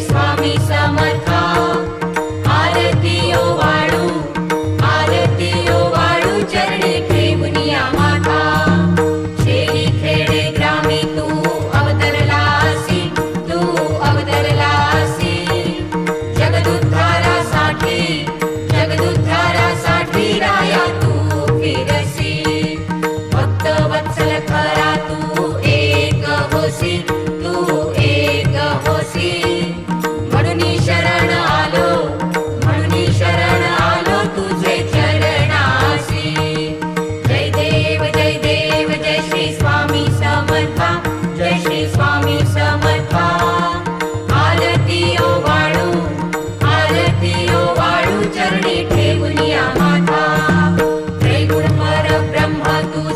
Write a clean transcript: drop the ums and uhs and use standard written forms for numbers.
स्वामी समर्था आरती ओ वाळू चरणी ठेवूनिया माथा शेरी खेडे ग्रामी तू अवतरलासी जगदुद्धारासाठी राया तू फिरसी भक्त वत्सल खरा तू एक होसी